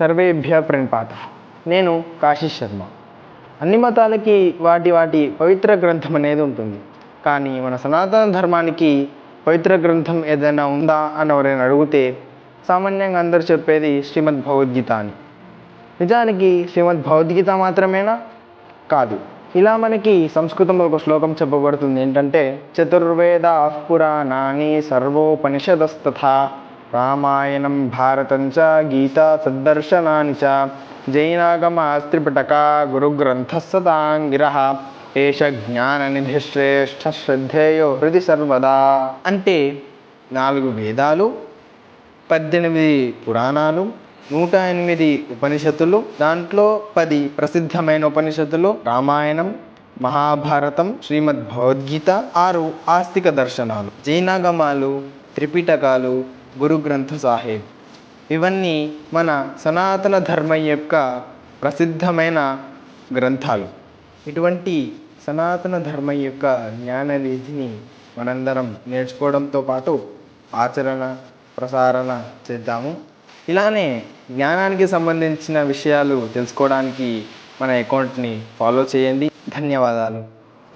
సర్వేభ్య ప్రణిపాత. నేను కాశీష్ శర్మ. అన్ని మతాలకి వాటి వాటి పవిత్ర గ్రంథం అనేది ఉంటుంది. కానీ మన సనాతన ధర్మానికి పవిత్ర గ్రంథం ఏదైనా ఉందా అని ఎవరైనా అడిగితే సామాన్యంగా అందరూ చెప్పేది శ్రీమద్ భగవద్గీత అని. నిజానికి శ్రీమద్ భగవద్గీత మాత్రమేనా? కాదు. ఇలా మనకి సంస్కృతంలో ఒక శ్లోకం చెప్పబడుతుంది. ఏంటంటే, చతుర్వేదా పురాణాని సర్వోపనిషదస్తథా రామాయణం భారతం చ గీతా సద్దర్శనాని చ జైనాగమాస్త్రిపిటక గురుగ్రంథస్సతాంగిరః ఏష జ్ఞాననిధి శ్రేష్ఠ శ్రద్ధేయో హృది సర్వదా. అంటే 4 వేదాలు, 18 పురాణాలు, 108 ఉపనిషత్తులు, దాంట్లో 10 ప్రసిద్ధమైన ఉపనిషత్తులు, రామాయణం, మహాభారతం, శ్రీమద్ భగవద్గీత, 6 ఆస్తిక దర్శనాలు, జైనాగమాలు, త్రిపిటకాలు, గురు గ్రంథ సాహిబ్. ఇవన్నీ మన సనాతన ధర్మం యొక్క ప్రసిద్ధమైన గ్రంథాలు. ఇటువంటి సనాతన ధర్మం యొక్క జ్ఞాన నిధిని మనందరం నేర్చుకోవడంతో పాటు ఆచరణ ప్రసారణ చేద్దాము. ఇలానే జ్ఞానానికి సంబంధించిన విషయాలు తెలుసుకోవడానికి మన అకౌంట్ని ఫాలో చేయండి. ధన్యవాదాలు.